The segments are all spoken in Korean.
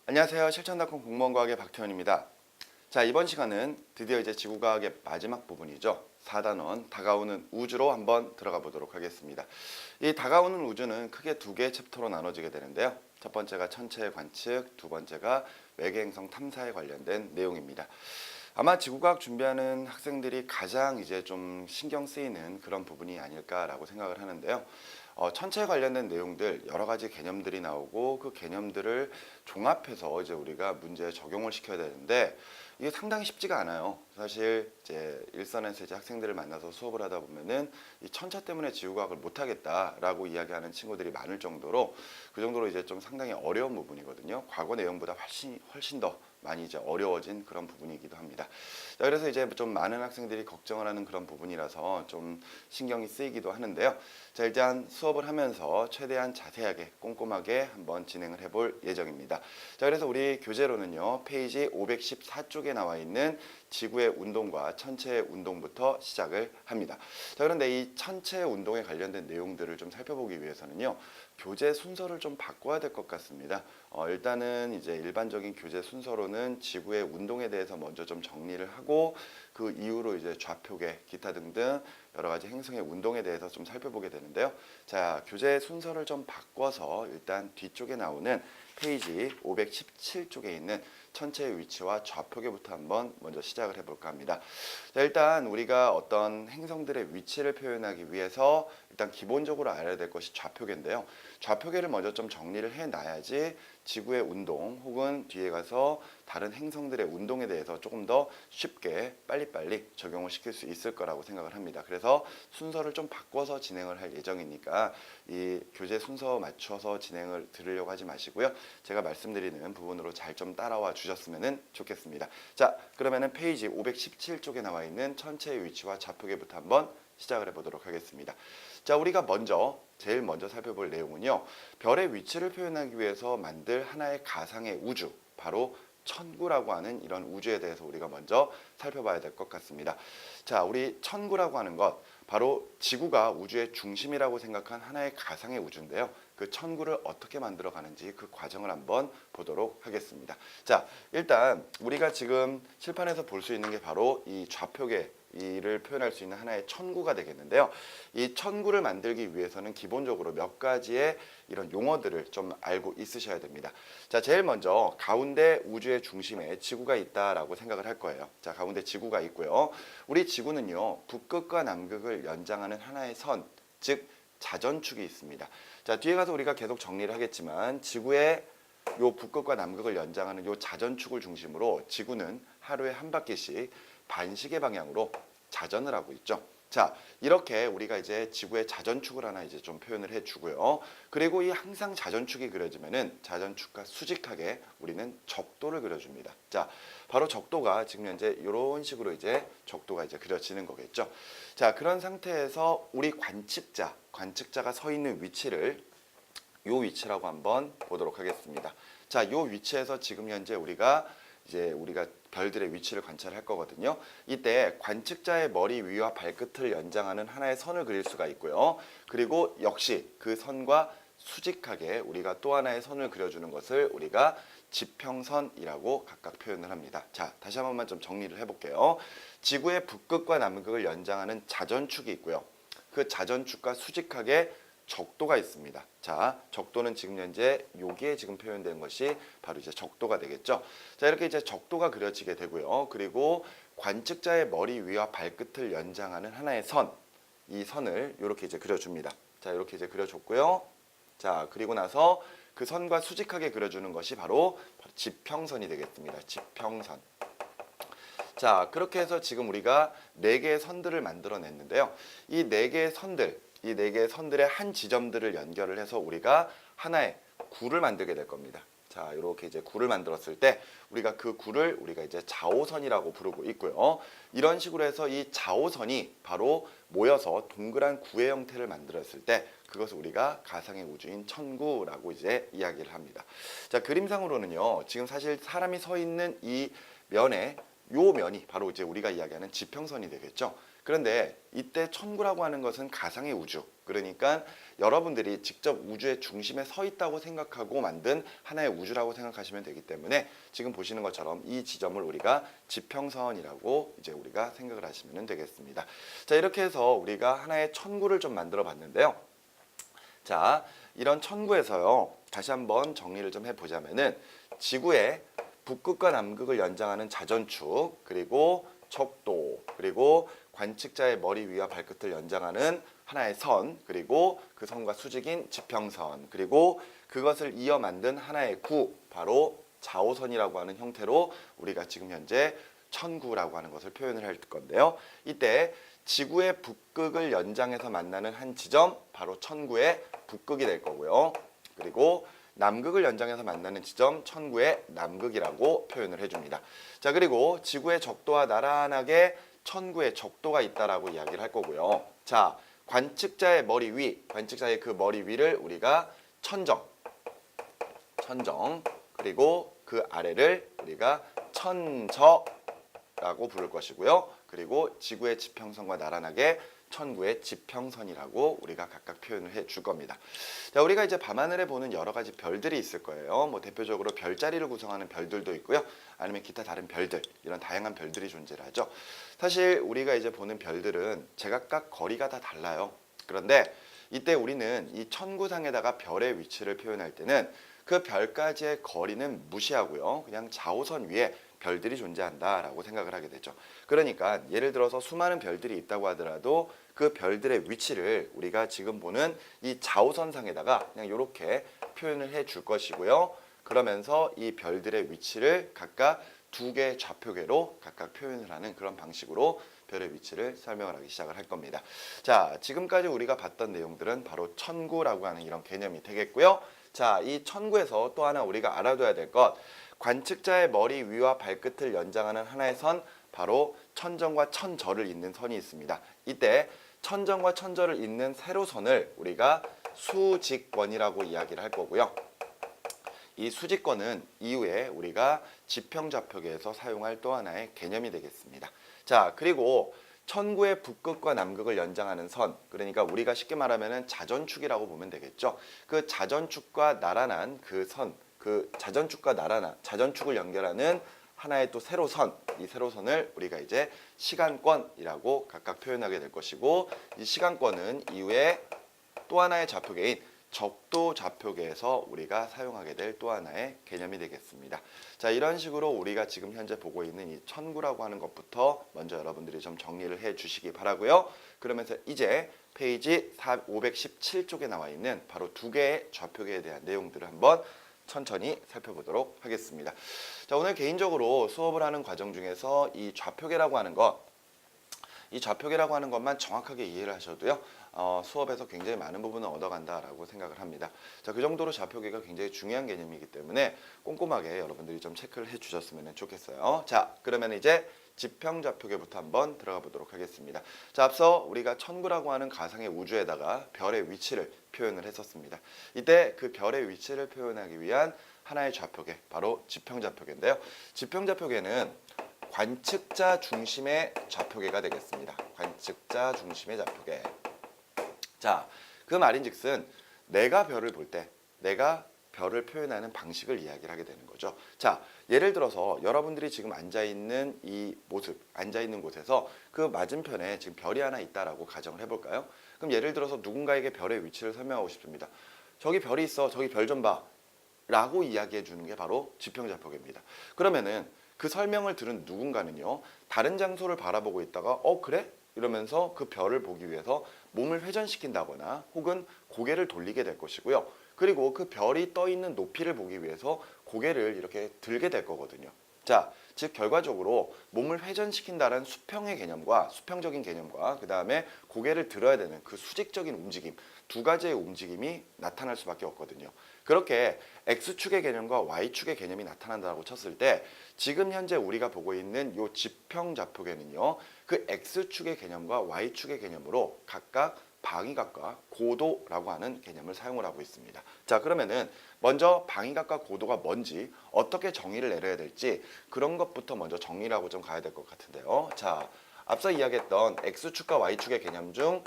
안녕하세요. 실천닷컴 공무원과학의 박태원입니다. 자, 이번 시간은 드디어 이제 지구과학의 마지막 부분이죠. 4단원 다가오는 우주로 한번 들어가 보도록 하겠습니다. 이 다가오는 우주는 크게 두 개의 챕터로 나눠지게 되는데요. 첫 번째가 천체의 관측, 두 번째가 외계행성 탐사에 관련된 내용입니다. 아마 지구과학 준비하는 학생들이 가장 이제 좀 신경 쓰이는 그런 부분이 아닐까라고 생각을 하는데요. 천체에 관련된 내용들 여러 가지 개념들이 나오고 그 개념들을 종합해서 이제 우리가 문제에 적용을 시켜야 되는데 이게 상당히 쉽지가 않아요. 사실 이제 일선에서 이제 학생들을 만나서 수업을 하다 보면은 이 천체 때문에 지구과학을 못하겠다라고 이야기하는 친구들이 많을 정도로 그 정도로 이제 좀 상당히 어려운 부분이거든요. 과거 내용보다 훨씬 더 많이 이제 어려워진 그런 부분이기도 합니다. 자, 그래서 이제 좀 많은 학생들이 걱정을 하는 그런 부분이라서 좀 신경이 쓰이기도 하는데요. 자, 일단 수업을 하면서 최대한 자세하게 꼼꼼하게 한번 진행을 해볼 예정입니다. 자, 그래서 우리 교재로는요, 페이지 514쪽에 나와 있는 지구의 운동과 천체의 운동부터 시작을 합니다. 자, 그런데 이 천체의 운동에 관련된 내용들을 좀 살펴보기 위해서는요, 교재 순서를 좀 바꿔야 될 것 같습니다. 일단은 이제 일반적인 교재 순서로는 지구의 운동에 대해서 먼저 좀 정리를 하고 그 이후로 이제 좌표계, 기타 등등 여러 가지 행성의 운동에 대해서 좀 살펴보게 되는데요. 자, 교재 순서를 좀 바꿔서 일단 뒤쪽에 나오는 페이지 517쪽에 있는 천체의 위치와 좌표계부터 한번 먼저 시작을 해볼까 합니다. 자, 일단 우리가 어떤 행성들의 위치를 표현하기 위해서 일단 기본적으로 알아야 될 것이 좌표계인데요. 좌표계를 먼저 좀 정리를 해놔야지 지구의 운동 혹은 뒤에 가서 다른 행성들의 운동에 대해서 조금 더 쉽게 빨리빨리 적용을 시킬 수 있을 거라고 생각을 합니다. 그래서 순서를 좀 바꿔서 진행을 할 예정이니까 이 교재 순서 맞춰서 진행을 들으려고 하지 마시고요. 제가 말씀드리는 부분으로 잘 좀 따라와 주셨으면 좋겠습니다. 자, 그러면은 페이지 517쪽에 나와 있는 천체의 위치와 좌표계부터 한번 시작을 해보도록 하겠습니다. 자, 우리가 제일 먼저 살펴볼 내용은요. 별의 위치를 표현하기 위해서 만들 하나의 가상의 우주, 바로 천구라고 하는 이런 우주에 대해서 우리가 먼저 살펴봐야 될 것 같습니다. 자, 우리 천구라고 하는 것, 바로 지구가 우주의 중심이라고 생각한 하나의 가상의 우주인데요. 그 천구를 어떻게 만들어 가는지 그 과정을 한번 보도록 하겠습니다. 자, 일단 우리가 지금 칠판에서 볼 수 있는 게 바로 이 좌표계, 이를 표현할 수 있는 하나의 천구가 되겠는데요. 이 천구를 만들기 위해서는 기본적으로 몇 가지의 이런 용어들을 좀 알고 있으셔야 됩니다. 자, 제일 먼저 가운데 우주의 중심에 지구가 있다라고 생각을 할 거예요. 자, 가운데 지구가 있고요. 우리 지구는요, 북극과 남극을 연장하는 하나의 선, 즉 자전축이 있습니다. 자, 뒤에 가서 우리가 계속 정리를 하겠지만 지구의 요 북극과 남극을 연장하는 요 자전축을 중심으로 지구는 하루에 한 바퀴씩 반시계 방향으로 자전을 하고 있죠. 자, 이렇게 우리가 이제 지구의 자전축을 하나 이제 좀 표현을 해주고요. 그리고 이 항상 자전축이 그려지면은 자전축과 수직하게 우리는 적도를 그려줍니다. 자, 바로 적도가 지금 현재 이런 식으로 이제 적도가 이제 그려지는 거겠죠. 자, 그런 상태에서 우리 관측자가 서 있는 위치를 요 위치라고 한번 보도록 하겠습니다. 자, 요 위치에서 지금 현재 우리가 별들의 위치를 관찰할 거거든요. 이때 관측자의 머리 위와 발끝을 연장하는 하나의 선을 그릴 수가 있고요. 그리고 역시 그 선과 수직하게 우리가 또 하나의 선을 그려주는 것을 우리가 지평선이라고 각각 표현을 합니다. 자, 다시 한 번만 좀 정리를 해볼게요. 지구의 북극과 남극을 연장하는 자전축이 있고요. 그 자전축과 수직하게 적도가 있습니다. 자, 적도는 지금 현재 여기에 지금 표현된 것이 바로 이제 적도가 되겠죠. 자, 이렇게 이제 적도가 그려지게 되고요. 그리고 관측자의 머리 위와 발끝을 연장하는 하나의 선, 이 선을 이렇게 이제 그려줍니다. 자, 이렇게 이제 그려줬고요. 자, 그리고 나서 그 선과 수직하게 그려주는 것이 바로 지평선이 되겠습니다. 지평선. 자, 그렇게 해서 지금 우리가 4개의 선들을 만들어냈는데요. 이 4개의 선들의 한 지점들을 연결을 해서 우리가 하나의 구를 만들게 될 겁니다. 자, 이렇게 이제 구를 만들었을 때 우리가 그 구를 우리가 이제 좌오선이라고 부르고 있고요. 이런 식으로 해서 이 좌오선이 바로 모여서 동그란 구의 형태를 만들었을 때 그것을 우리가 가상의 우주인 천구라고 이제 이야기를 합니다. 자, 그림상으로는요. 지금 사실 사람이 서 있는 이 면에 요 면이 바로 이제 우리가 이야기하는 지평선이 되겠죠. 그런데 이때 천구라고 하는 것은 가상의 우주, 그러니까 여러분들이 직접 우주의 중심에 서 있다고 생각하고 만든 하나의 우주라고 생각하시면 되기 때문에 지금 보시는 것처럼 이 지점을 우리가 지평선이라고 이제 우리가 생각을 하시면 되겠습니다. 자, 이렇게 해서 우리가 하나의 천구를 좀 만들어 봤는데요. 자, 이런 천구에서요, 다시 한번 정리를 좀 해보자면은 지구의 북극과 남극을 연장하는 자전축, 그리고 척도, 그리고 관측자의 머리 위와 발끝을 연장하는 하나의 선, 그리고 그 선과 수직인 지평선, 그리고 그것을 이어 만든 하나의 구, 바로 좌우선이라고 하는 형태로 우리가 지금 현재 천구라고 하는 것을 표현을 할 건데요. 이때 지구의 북극을 연장해서 만나는 한 지점, 바로 천구의 북극이 될 거고요. 그리고 남극을 연장해서 만나는 지점, 천구의 남극이라고 표현을 해줍니다. 자, 그리고 지구의 적도와 나란하게 천구의 적도가 있다라고 이야기를 할 거고요. 자, 관측자의 머리 위, 관측자의 그 머리 위를 우리가 천정, 그리고 그 아래를 우리가 천저라고 부를 것이고요. 그리고 지구의 지평선과 나란하게 천구의 지평선이라고 우리가 각각 표현을 해줄 겁니다. 자, 우리가 이제 밤하늘에 보는 여러 가지 별들이 있을 거예요. 뭐 대표적으로 별자리를 구성하는 별들도 있고요. 아니면 기타 다른 별들, 이런 다양한 별들이 존재를 하죠. 사실 우리가 이제 보는 별들은 제각각 거리가 다 달라요. 그런데 이때 우리는 이 천구상에다가 별의 위치를 표현할 때는 그 별까지의 거리는 무시하고요. 그냥 좌우선 위에 별들이 존재한다라고 생각을 하게 되죠. 그러니까 예를 들어서 수많은 별들이 있다고 하더라도 그 별들의 위치를 우리가 지금 보는 이 좌우선상에다가 그냥 이렇게 표현을 해 줄 것이고요. 그러면서 이 별들의 위치를 각각 두 개의 좌표계로 각각 표현을 하는 그런 방식으로 별의 위치를 설명을 하기 시작을 할 겁니다. 자, 지금까지 우리가 봤던 내용들은 바로 천구라고 하는 이런 개념이 되겠고요. 자, 이 천구에서 또 하나 우리가 알아둬야 될 것, 관측자의 머리 위와 발끝을 연장하는 하나의 선, 바로 천정과 천저를 잇는 선이 있습니다. 이때 천정과 천저를 잇는 세로선을 우리가 수직권이라고 이야기를 할 거고요. 이 수직권은 이후에 우리가 지평좌표계에서 사용할 또 하나의 개념이 되겠습니다. 자, 그리고 천구의 북극과 남극을 연장하는 선, 그러니까 우리가 쉽게 말하면 자전축이라고 보면 되겠죠. 그 자전축과 나란한 그 선, 그 자전축과 나란한 자전축을 연결하는 하나의 또 세로선, 이 세로선을 우리가 이제 시간권이라고 각각 표현하게 될 것이고, 이 시간권은 이후에 또 하나의 좌표계인 적도 좌표계에서 우리가 사용하게 될 또 하나의 개념이 되겠습니다. 자, 이런 식으로 우리가 지금 현재 보고 있는 이 천구라고 하는 것부터 먼저 여러분들이 좀 정리를 해 주시기 바라고요. 그러면서 이제 페이지 517쪽에 나와 있는 바로 두 개의 좌표계에 대한 내용들을 한번 천천히 살펴보도록 하겠습니다. 자, 오늘 개인적으로 수업을 하는 과정 중에서 이 좌표계라고 하는 것, 이 좌표계라고 하는 것만 정확하게 이해를 하셔도요, 수업에서 굉장히 많은 부분을 얻어간다라고 생각을 합니다. 자, 그 정도로 좌표계가 굉장히 중요한 개념이기 때문에 꼼꼼하게 여러분들이 좀 체크를 해주셨으면 좋겠어요. 자, 그러면 이제 지평좌표계부터 한번 들어가 보도록 하겠습니다. 자, 앞서 우리가 천구라고 하는 가상의 우주에다가 별의 위치를 표현을 했었습니다. 이때 그 별의 위치를 표현하기 위한 하나의 좌표계, 바로 지평좌표계인데요. 지평좌표계는 관측자 중심의 좌표계가 되겠습니다. 관측자 중심의 좌표계. 자, 그 말인즉슨 내가 별을 볼 때 내가 별을 표현하는 방식을 이야기를 하게 되는 거죠. 자, 예를 들어서 여러분들이 지금 앉아있는 이 모습, 앉아있는 곳에서 그 맞은편에 지금 별이 하나 있다라고 가정을 해볼까요? 그럼 예를 들어서 누군가에게 별의 위치를 설명하고 싶습니다. 저기 별이 있어, 저기 별 좀 봐 라고 이야기해 주는 게 바로 지평좌표계입니다. 그러면은 그 설명을 들은 누군가는요, 다른 장소를 바라보고 있다가 그래? 이러면서 그 별을 보기 위해서 몸을 회전시킨다거나 혹은 고개를 돌리게 될 것이고요. 그리고 그 별이 떠 있는 높이를 보기 위해서 고개를 이렇게 들게 될 거거든요. 자, 즉 결과적으로 몸을 회전시킨다는 수평의 개념과 수평적인 개념과 그 다음에 고개를 들어야 되는 그 수직적인 움직임, 두 가지의 움직임이 나타날 수밖에 없거든요. 그렇게 X축의 개념과 Y축의 개념이 나타난다고 쳤을 때 지금 현재 우리가 보고 있는 이 지평좌표계는요, 그 X축의 개념과 Y축의 개념으로 각각 방위각과 고도라고 하는 개념을 사용을 하고 있습니다. 자, 그러면은 먼저 방위각과 고도가 뭔지, 어떻게 정의를 내려야 될지 그런 것부터 먼저 정리를 하고 좀 가야 될 것 같은데요. 자, 앞서 이야기했던 X축과 Y축의 개념 중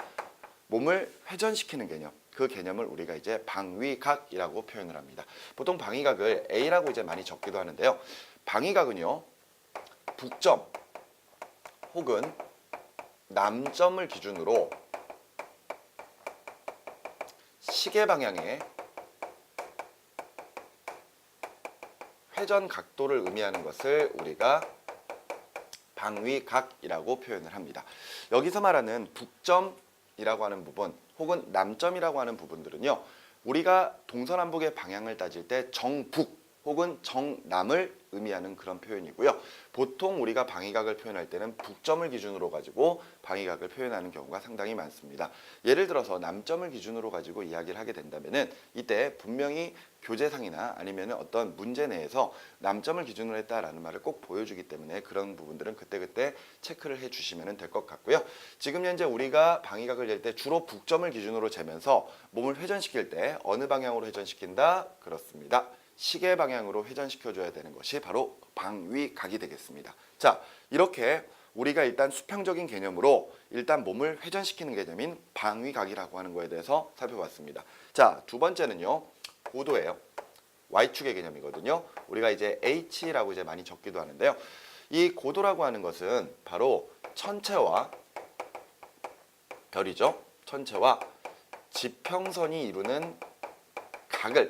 몸을 회전시키는 개념, 그 개념을 우리가 이제 방위각이라고 표현을 합니다. 보통 방위각을 A라고 이제 많이 적기도 하는데요. 방위각은요, 북점 혹은 남점을 기준으로 시계 방향의 회전 각도를 의미하는 것을 우리가 방위각이라고 표현을 합니다. 여기서 말하는 북점이라고 하는 부분 혹은 남점이라고 하는 부분들은요, 우리가 동서남북의 방향을 따질 때 정북 혹은 정남을 의미하는 그런 표현이고요. 보통 우리가 방위각을 표현할 때는 북점을 기준으로 가지고 방위각을 표현하는 경우가 상당히 많습니다. 예를 들어서 남점을 기준으로 가지고 이야기를 하게 된다면은 이때 분명히 교재상이나 아니면 어떤 문제 내에서 남점을 기준으로 했다라는 말을 꼭 보여주기 때문에 그런 부분들은 그때그때 체크를 해주시면 될 것 같고요. 지금 현재 우리가 방위각을 잴 때 주로 북점을 기준으로 재면서 몸을 회전시킬 때 어느 방향으로 회전시킨다? 그렇습니다. 시계 방향으로 회전시켜줘야 되는 것이 바로 방위각이 되겠습니다. 자, 이렇게 우리가 일단 수평적인 개념으로 일단 몸을 회전시키는 개념인 방위각이라고 하는 거에 대해서 살펴봤습니다. 자, 두 번째는요, 고도예요. Y축의 개념이거든요. 우리가 이제 H라고 이제 많이 적기도 하는데요. 이 고도라고 하는 것은 바로 천체와 별이죠. 천체와 지평선이 이루는 각을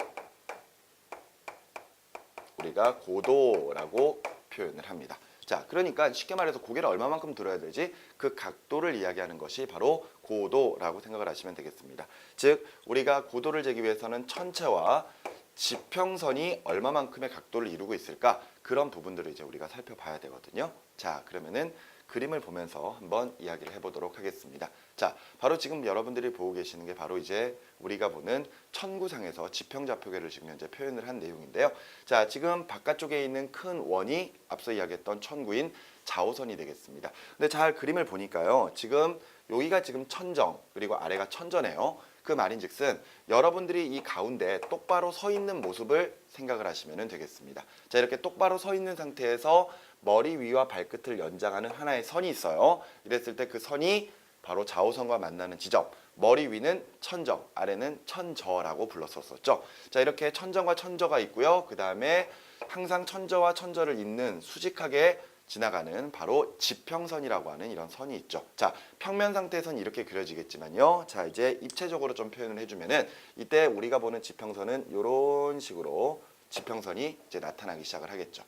우리가 고도라고 표현을 합니다. 자, 그러니까 쉽게 말해서 고개를 얼마만큼 들어야 되지? 그 각도를 이야기하는 것이 바로 고도라고 생각을 하시면 되겠습니다. 즉, 우리가 고도를 재기 위해서는 천체와 지평선이 얼마만큼의 각도를 이루고 있을까? 그런 부분들을 이제 우리가 살펴봐야 되거든요. 자, 그러면은 그림을 보면서 한번 이야기를 해보도록 하겠습니다. 자, 바로 지금 여러분들이 보고 계시는 게 바로 이제 우리가 보는 천구상에서 지평좌표계를 지금 현재 표현을 한 내용인데요. 자, 지금 바깥쪽에 있는 큰 원이 앞서 이야기했던 천구인 좌우선이 되겠습니다. 근데 잘 그림을 보니까요, 지금 여기가 지금 천정 그리고 아래가 천전이에요. 그 말인즉슨 여러분들이 이 가운데 똑바로 서 있는 모습을 생각을 하시면 되겠습니다. 자, 이렇게 똑바로 서 있는 상태에서 머리 위와 발끝을 연장하는 하나의 선이 있어요. 이랬을 때 그 선이 바로 좌우선과 만나는 지점, 머리 위는 천정, 아래는 천저라고 불렀었죠. 자, 이렇게 천정과 천저가 있고요. 그 다음에 항상 천저와 천저를 잇는 수직하게 지나가는 바로 지평선이라고 하는 이런 선이 있죠. 자, 평면 상태에서는 이렇게 그려지겠지만요. 자, 이제 입체적으로 좀 표현을 해주면은 이때 우리가 보는 지평선은 이런 식으로 지평선이 이제 나타나기 시작을 하겠죠.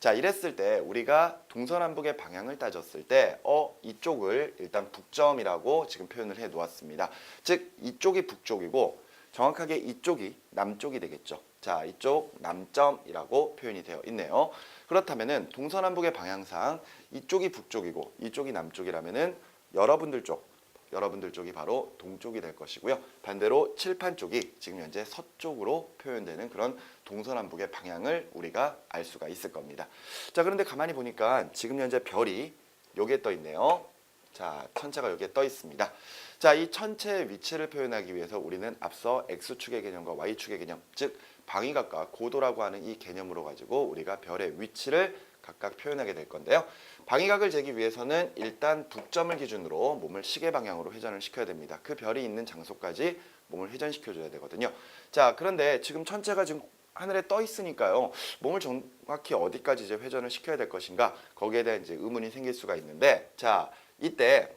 자, 이랬을 때 우리가 동서남북의 방향을 따졌을 때 이쪽을 일단 북점이라고 지금 표현을 해 놓았습니다. 즉, 이쪽이 북쪽이고 정확하게 이쪽이 남쪽이 되겠죠. 자, 이쪽 남점이라고 표현이 되어 있네요. 그렇다면은 동서남북의 방향상 이쪽이 북쪽이고 이쪽이 남쪽이라면은 여러분들 쪽이 바로 동쪽이 될 것이고요. 반대로 칠판 쪽이 지금 현재 서쪽으로 표현되는 그런 동서남북의 방향을 우리가 알 수가 있을 겁니다. 자, 그런데 가만히 보니까 지금 현재 별이 여기에 떠 있네요. 자, 천체가 여기에 떠 있습니다. 자, 이 천체의 위치를 표현하기 위해서 우리는 앞서 X축의 개념과 Y축의 개념, 즉 방위각과 고도라고 하는 이 개념으로 가지고 우리가 별의 위치를 각각 표현하게 될 건데요. 방위각을 재기 위해서는 일단 북점을 기준으로 몸을 시계 방향으로 회전을 시켜야 됩니다. 그 별이 있는 장소까지 몸을 회전시켜줘야 되거든요. 자, 그런데 지금 천체가 지금 하늘에 떠 있으니까요. 몸을 정확히 어디까지 이제 회전을 시켜야 될 것인가? 거기에 대한 이제 의문이 생길 수가 있는데, 자, 이때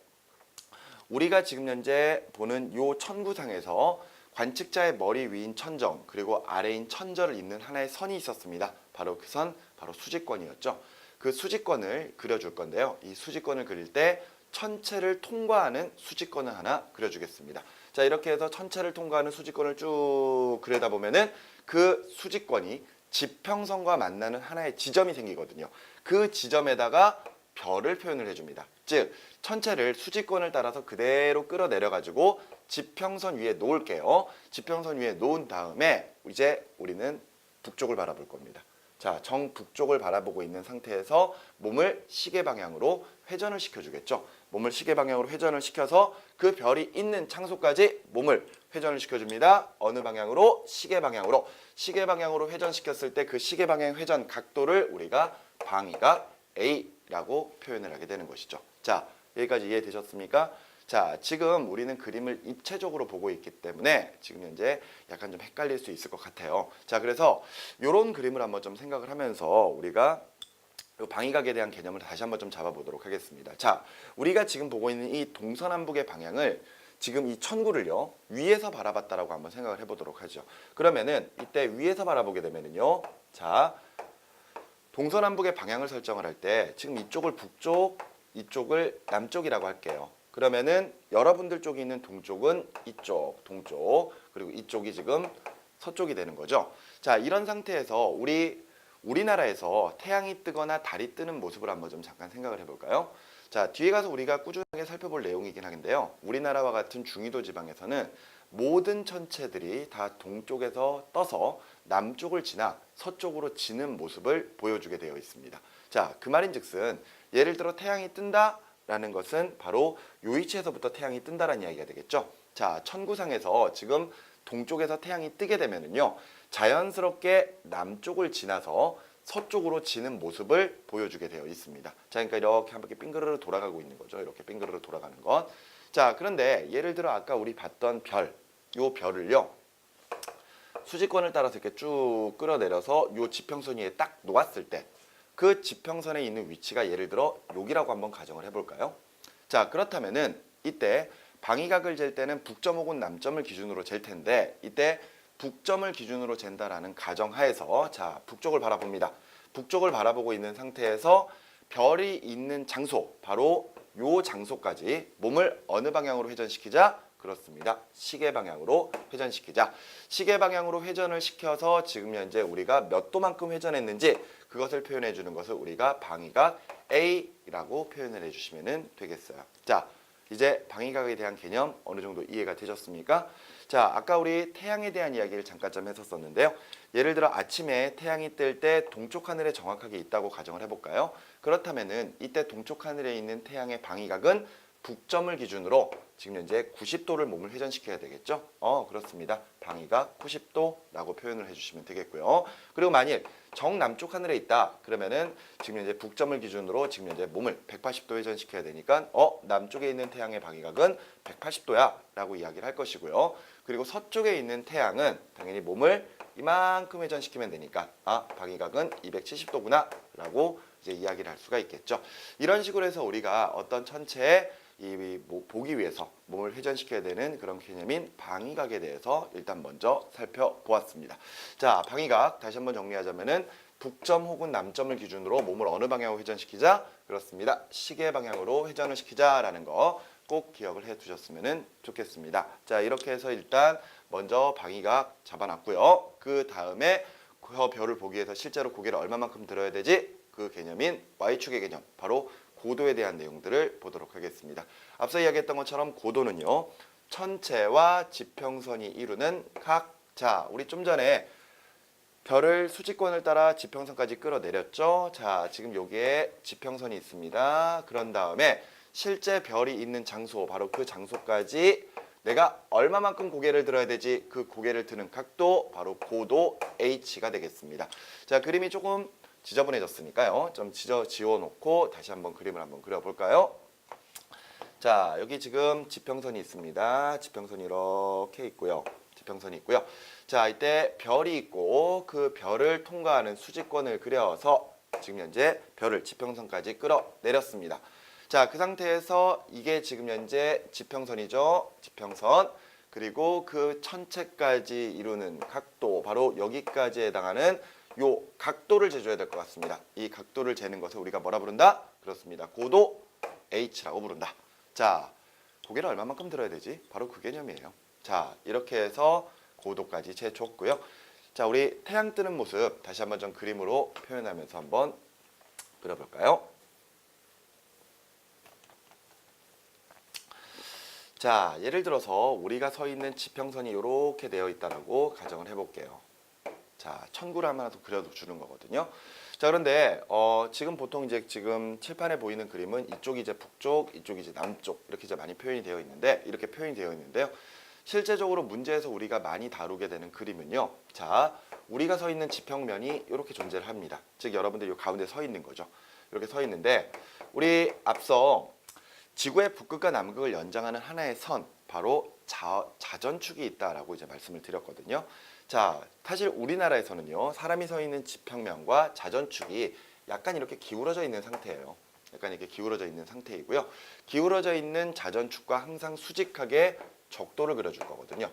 우리가 지금 현재 보는 요 천구상에서 관측자의 머리 위인 천정 그리고 아래인 천저를 잇는 하나의 선이 있었습니다. 바로 그 선, 바로 수직권이었죠. 그 수직권을 그려줄 건데요. 이 수직권을 그릴 때 천체를 통과하는 수직권을 하나 그려주겠습니다. 자, 이렇게 해서 천체를 통과하는 수직권을 쭉 그려다보면은 그 수직권이 지평선과 만나는 하나의 지점이 생기거든요. 그 지점에다가 별을 표현을 해줍니다. 즉, 천체를 수직권을 따라서 그대로 끌어내려가지고 지평선 위에 놓을게요. 지평선 위에 놓은 다음에 이제 우리는 북쪽을 바라볼 겁니다. 자, 정북쪽을 바라보고 있는 상태에서 몸을 시계 방향으로 회전을 시켜주겠죠. 몸을 시계 방향으로 회전을 시켜서 그 별이 있는 장소까지 몸을 회전을 시켜줍니다. 어느 방향으로? 시계 방향으로. 시계 방향으로 회전시켰을 때 그 시계 방향 회전 각도를 우리가 방위각 A라고 표현을 하게 되는 것이죠. 자, 여기까지 이해되셨습니까? 자, 지금 우리는 그림을 입체적으로 보고 있기 때문에 지금 현재 약간 좀 헷갈릴 수 있을 것 같아요. 자, 그래서 이런 그림을 한번 좀 생각을 하면서 우리가 이 방위각에 대한 개념을 다시 한번 좀 잡아보도록 하겠습니다. 자, 우리가 지금 보고 있는 이 동서남북의 방향을 지금 이 천구를요 위에서 바라봤다라고 한번 생각을 해보도록 하죠. 그러면은 이때 위에서 바라보게 되면은요, 자, 동서남북의 방향을 설정을 할 때 지금 이쪽을 북쪽, 이쪽을 남쪽이라고 할게요. 그러면은 여러분들 쪽에 있는 동쪽은 이쪽, 동쪽, 그리고 이쪽이 지금 서쪽이 되는 거죠. 자, 이런 상태에서 우리나라에서 태양이 뜨거나 달이 뜨는 모습을 한번 좀 잠깐 생각을 해볼까요? 자, 뒤에 가서 우리가 꾸준하게 살펴볼 내용이긴 하는데요. 우리나라와 같은 중위도 지방에서는 모든 천체들이 다 동쪽에서 떠서 남쪽을 지나 서쪽으로 지는 모습을 보여주게 되어 있습니다. 자, 그 말인즉슨 예를 들어 태양이 뜬다라는 것은 바로 요 위치에서부터 태양이 뜬다라는 이야기가 되겠죠. 자, 천구상에서 지금 동쪽에서 태양이 뜨게 되면은요, 자연스럽게 남쪽을 지나서 서쪽으로 지는 모습을 보여주게 되어 있습니다. 자, 그러니까 이렇게 한 바퀴 빙그르르 돌아가고 있는 거죠. 이렇게 빙그르르 돌아가는 것. 자, 그런데 예를 들어 아까 우리 봤던 요 별을요, 수직권을 따라서 이렇게 쭉 끌어내려서 요 지평선 위에 딱 놓았을 때 그 지평선에 있는 위치가 예를 들어 여기라고 한번 가정을 해볼까요? 자, 그렇다면은 이때 방위각을 잴 때는 북점 혹은 남점을 기준으로 잴 텐데 이때 북점을 기준으로 잰다라는 가정하에서 자, 북쪽을 바라봅니다. 북쪽을 바라보고 있는 상태에서 별이 있는 장소, 바로 요 장소까지 몸을 어느 방향으로 회전시키자? 그렇습니다. 시계 방향으로 회전시키자. 시계 방향으로 회전을 시켜서 지금 현재 우리가 몇 도만큼 회전했는지 그것을 표현해 주는 것을 우리가 방위각 A라고 표현을 해주시면 되겠어요. 자, 이제 방위각에 대한 개념 어느 정도 이해가 되셨습니까? 자, 아까 우리 태양에 대한 이야기를 잠깐 좀 했었었는데요. 예를 들어 아침에 태양이 뜰 때 동쪽 하늘에 정확하게 있다고 가정을 해볼까요? 그렇다면은 이때 동쪽 하늘에 있는 태양의 방위각은 북점을 기준으로 지금 현재 90도를 몸을 회전시켜야 되겠죠? 그렇습니다. 방위각 90도라고 표현을 해주시면 되겠고요. 그리고 만일 정남쪽 하늘에 있다 그러면은 지금 현재 북점을 기준으로 지금 현재 몸을 180도 회전시켜야 되니까 남쪽에 있는 태양의 방위각은 180도야 라고 이야기를 할 것이고요. 그리고 서쪽에 있는 태양은 당연히 몸을 이만큼 회전시키면 되니까 방위각은 270도구나 라고 이제 이야기를 할 수가 있겠죠. 이런 식으로 해서 우리가 어떤 천체에 보기 위해서 몸을 회전시켜야 되는 그런 개념인 방위각에 대해서 일단 먼저 살펴보았습니다. 자, 방위각 다시 한번 정리하자면은 북점 혹은 남점을 기준으로 몸을 어느 방향으로 회전시키자? 그렇습니다. 시계 방향으로 회전을 시키자라는 거 꼭 기억을 해 두셨으면 좋겠습니다. 자, 이렇게 해서 일단 먼저 방위각 잡아놨고요. 그 다음에 그 별을 보기 위해서 실제로 고개를 얼마만큼 들어야 되지? 그 개념인 Y축의 개념, 바로 고도에 대한 내용들을 보도록 하겠습니다. 앞서 이야기했던 것처럼 고도는요, 천체와 지평선이 이루는 자, 우리 좀 전에 별을 수직권을 따라 지평선까지 끌어내렸죠. 자, 지금 여기에 지평선이 있습니다. 그런 다음에 실제 별이 있는 장소, 바로 그 장소까지 내가 얼마만큼 고개를 들어야 되지? 그 고개를 드는 각도, 바로 고도 H가 되겠습니다. 자, 그림이 조금 지저분해졌으니까요. 좀 지워놓고 다시 한번 그림을 한번 그려볼까요? 자, 여기 지금 지평선이 있습니다. 지평선이 이렇게 있고요. 지평선이 있고요. 자, 이때 별이 있고 그 별을 통과하는 수직권을 그려서 지금 현재 별을 지평선까지 끌어내렸습니다. 자, 그 상태에서 이게 지금 현재 지평선이죠. 지평선. 그리고 그 천체까지 이루는 각도, 바로 여기까지 해당하는 요 각도를 재줘야 될 것 같습니다. 이 각도를 재는 것을 우리가 뭐라 부른다? 그렇습니다. 고도 H라고 부른다. 자, 고개를 얼마만큼 들어야 되지? 바로 그 개념이에요. 자, 이렇게 해서 고도까지 재줬고요. 자, 우리 태양 뜨는 모습 다시 한번 좀 그림으로 표현하면서 한번 그려볼까요? 자, 예를 들어서 우리가 서 있는 지평선이 이렇게 되어 있다라고 가정을 해볼게요. 자, 천구를 하나 더 그려주는 거거든요. 자, 그런데 지금 보통 이제 지금 칠판에 보이는 그림은 이쪽이 이제 북쪽, 이쪽이 이제 남쪽 이렇게 이제 많이 표현이 되어 있는데요. 실제적으로 문제에서 우리가 많이 다루게 되는 그림은요. 자, 우리가 서 있는 지평면이 이렇게 존재를 합니다. 즉 여러분들이 이 가운데 서 있는 거죠. 이렇게 서 있는데 우리 앞서 지구의 북극과 남극을 연장하는 하나의 선, 바로 자전축이 있다라고 이제 말씀을 드렸거든요. 자, 사실 우리나라에서는요, 사람이 서 있는 지평면과 자전축이 약간 이렇게 기울어져 있는 상태예요. 약간 이렇게 기울어져 있는 상태이고요. 기울어져 있는 자전축과 항상 수직하게 적도를 그려줄 거거든요.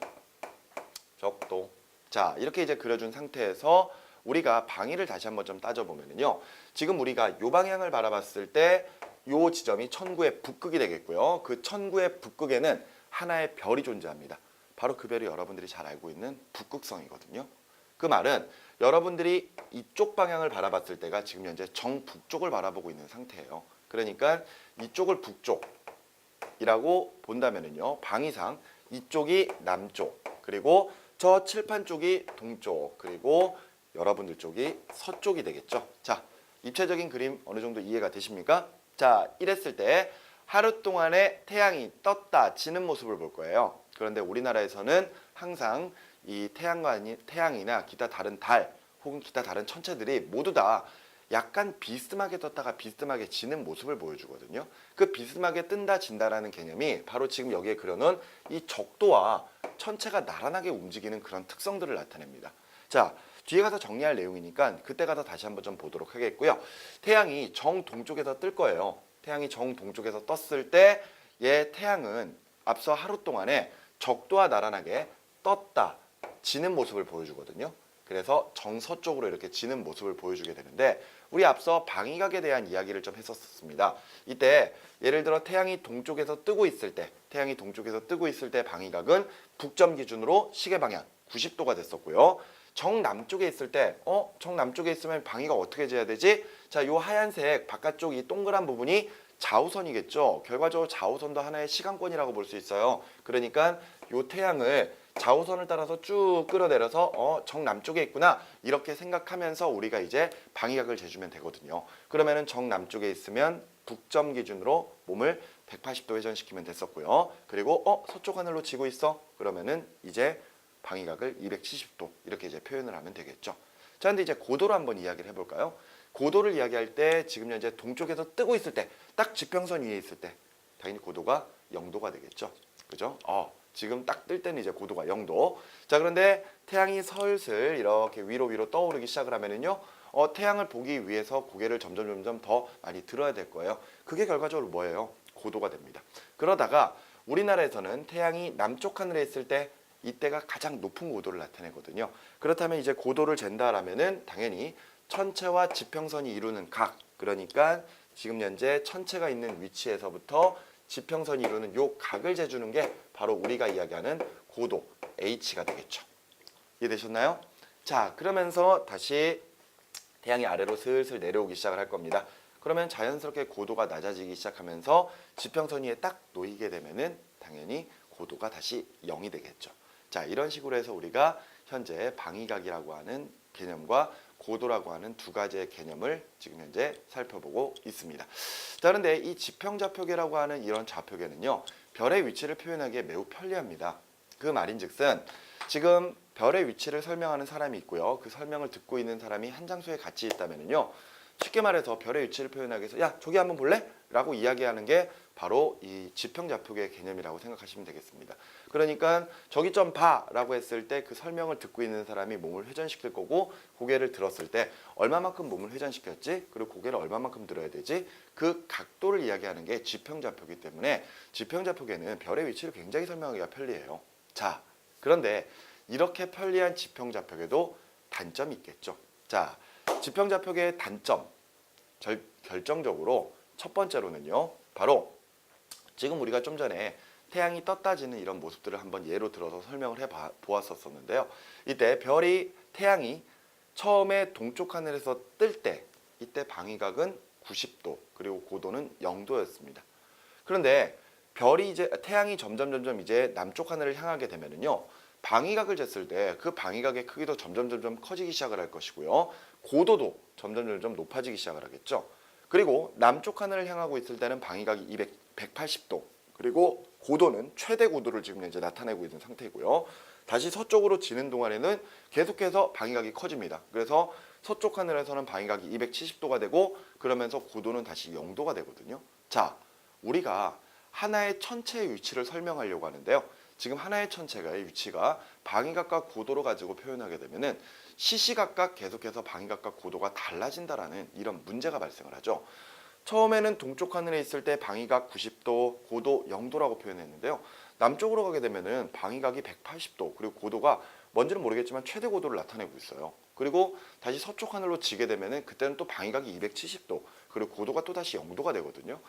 적도. 자, 이렇게 이제 그려준 상태에서 우리가 방위를 다시 한번 좀 따져보면요. 지금 우리가 이 방향을 바라봤을 때 이 지점이 천구의 북극이 되겠고요. 그 천구의 북극에는 하나의 별이 존재합니다. 바로 그 별이 여러분들이 잘 알고 있는 북극성이거든요. 그 말은 여러분들이 이쪽 방향을 바라봤을 때가 지금 현재 정북쪽을 바라보고 있는 상태예요. 그러니까 이쪽을 북쪽이라고 본다면은요. 방위상 이쪽이 남쪽, 그리고 저 칠판 쪽이 동쪽, 그리고 여러분들 쪽이 서쪽이 되겠죠. 자, 입체적인 그림 어느 정도 이해가 되십니까? 자, 이랬을 때 하루 동안에 태양이 떴다 지는 모습을 볼 거예요. 그런데 우리나라에서는 항상 이 태양이나 기타 다른 달 혹은 기타 다른 천체들이 모두 다 약간 비스듬하게 떴다가 비스듬하게 지는 모습을 보여주거든요. 그 비스듬하게 뜬다 진다라는 개념이 바로 지금 여기에 그려놓은 이 적도와 천체가 나란하게 움직이는 그런 특성들을 나타냅니다. 자, 뒤에 가서 정리할 내용이니까 그때 가서 다시 한번 좀 보도록 하겠고요. 태양이 정동쪽에서 뜰 거예요. 태양이 정동쪽에서 떴을 때 얘 태양은 앞서 하루 동안에 적도와 나란하게 떴다, 지는 모습을 보여주거든요. 그래서 정서쪽으로 이렇게 지는 모습을 보여주게 되는데 우리 앞서 방위각에 대한 이야기를 좀 했었습니다. 이때 예를 들어 태양이 동쪽에서 뜨고 있을 때 방위각은 북점 기준으로 시계 방향 90도가 됐었고요. 정남쪽에 있을 때 정남쪽에 있으면 방위가 어떻게 재야 되지? 자, 요 하얀색 바깥쪽 이 동그란 부분이 좌우선이겠죠. 결과적으로 좌우선도 하나의 시간권이라고 볼 수 있어요. 그러니까 요 태양을 좌우선을 따라서 쭉 끌어내려서 정남쪽에 있구나 이렇게 생각하면서 우리가 이제 방위각을 재주면 되거든요. 그러면은 정남쪽에 있으면 북점 기준으로 몸을 180도 회전시키면 됐었고요. 그리고 서쪽 하늘로 지고 있어. 그러면은 이제 방위각을 270도 이렇게 이제 표현을 하면 되겠죠. 자, 근데 이제 고도로 한번 이야기를 해볼까요? 고도를 이야기할 때 지금 현재 동쪽에서 뜨고 있을 때 딱 지평선 위에 있을 때 당연히 고도가 0도가 되겠죠. 그죠? 지금 딱 뜰 때는 이제 고도가 0도. 자, 그런데 태양이 슬슬 이렇게 위로 떠오르기 시작을 하면은요. 태양을 보기 위해서 고개를 점점 더 많이 들어야 될 거예요. 그게 결과적으로 뭐예요? 고도가 됩니다. 그러다가 우리나라에서는 태양이 남쪽 하늘에 있을 때 이때가 가장 높은 고도를 나타내거든요. 그렇다면 이제 고도를 잰다라면은 당연히 천체와 지평선이 이루는 각, 그러니까 지금 현재 천체가 있는 위치에서부터 지평선이 이루는 요 각을 재주는 게 바로 우리가 이야기하는 고도 h가 되겠죠. 이해되셨나요? 자, 그러면서 다시 태양이 아래로 슬슬 내려오기 시작을 할 겁니다. 그러면 자연스럽게 고도가 낮아지기 시작하면서 지평선 위에 딱 놓이게 되면은 당연히 고도가 다시 0이 되겠죠. 자, 이런 식으로 해서 우리가 현재 방위각이라고 하는 개념과 고도라고 하는 두 가지의 개념을 지금 현재 살펴보고 있습니다. 자, 그런데 이 지평좌표계라고 하는 이런 좌표계는요, 별의 위치를 표현하기에 매우 편리합니다. 그 말인즉슨 지금 별의 위치를 설명하는 사람이 있고요. 그 설명을 듣고 있는 사람이 한 장소에 같이 있다면요. 쉽게 말해서 별의 위치를 표현하기 위해서 야, 저기 한번 볼래? 라고 이야기하는 게 바로 이 지평좌표계의 개념이라고 생각하시면 되겠습니다. 그러니까 저기 좀 봐 라고 했을 때 그 설명을 듣고 있는 사람이 몸을 회전시킬 거고 고개를 들었을 때 얼마만큼 몸을 회전시켰지? 그리고 고개를 얼마만큼 들어야 되지? 그 각도를 이야기하는 게 지평좌표이기 때문에 지평좌표계는 별의 위치를 굉장히 설명하기가 편리해요. 자, 그런데 이렇게 편리한 지평좌표계도 단점이 있겠죠. 자, 지평좌표계의 단점, 결정적으로 첫 번째로는요. 바로 지금 우리가 좀 전에 태양이 떴다 지는 이런 모습들을 한번 예로 들어서 설명을 해보았었는데요. 이때 태양이 처음에 동쪽 하늘에서 뜰 때 이때 방위각은 90도 그리고 고도는 0도였습니다. 그런데 태양이 점점 이제 남쪽 하늘을 향하게 되면은요. 방위각을 쟀을 때 그 방위각의 크기도 점점 커지기 시작을 할 것이고요. 고도도 점점 높아지기 시작을 하겠죠. 그리고 남쪽 하늘을 향하고 있을 때는 방위각이 180도 그리고 고도는 최대 고도를 지금 이제 나타내고 있는 상태이고요. 다시 서쪽으로 지는 동안에는 계속해서 방위각이 커집니다. 그래서 서쪽 하늘에서는 방위각이 270도가 되고 그러면서 고도는 다시 0도가 되거든요. 자, 우리가 하나의 천체의 위치를 설명하려고 하는데요. 지금 하나의 천체의 위치가 방위각과 고도로 가지고 표현하게 되면은 시시각각 계속해서 방위각과 고도가 달라진다라는 이런 문제가 발생을 하죠. 처음에는 동쪽 하늘에 있을 때 방위각 90도, 고도 0도라고 표현했는데요. 남쪽으로 가게 되면은 방위각이 180도, 그리고 고도가 뭔지는 모르겠지만 최대 고도를 나타내고 있어요. 그리고 다시 서쪽 하늘로 지게 되면은 그때는 또 방위각이 270도, 그리고 고도가 또 다시 0도가 되거든요.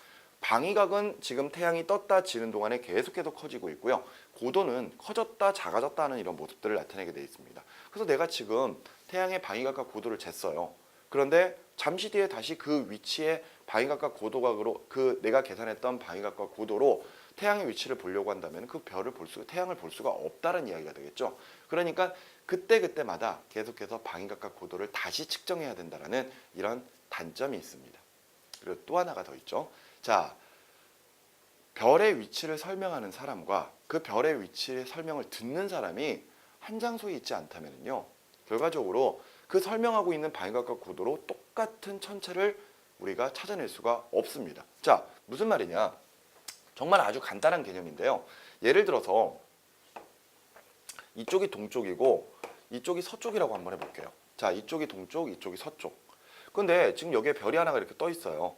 방위각은 지금 태양이 떴다 지는 동안에 계속해서 커지고 있고요. 고도는 커졌다 작아졌다 하는 이런 모습들을 나타내게 되어 있습니다. 그래서 내가 지금 태양의 방위각과 고도를 jes어요. 그런데 잠시 뒤에 다시 그 위치에 방위각과 고도각으로 그 내가 계산했던 방위각과 고도로 태양의 위치를 보려고 한다면 그 태양을 볼 수가 없다는 이야기가 되겠죠. 그러니까 그때마다 계속해서 방위각과 고도를 다시 측정해야 된다는 이런 단점이 있습니다. 그리고 또 하나가 더 있죠. 자, 별의 위치를 설명하는 사람과 그 별의 위치의 설명을 듣는 사람이 한 장소에 있지 않다면요, 결과적으로 그 설명하고 있는 방위각과 고도로 똑같은 천체를 우리가 찾아낼 수가 없습니다. 자, 무슨 말이냐? 정말 아주 간단한 개념인데요. 예를 들어서 이쪽이 동쪽이고 이쪽이 서쪽이라고 한번 해볼게요. 자, 이쪽이 동쪽, 이쪽이 서쪽. 근데 지금 여기에 별이 하나가 이렇게 떠 있어요.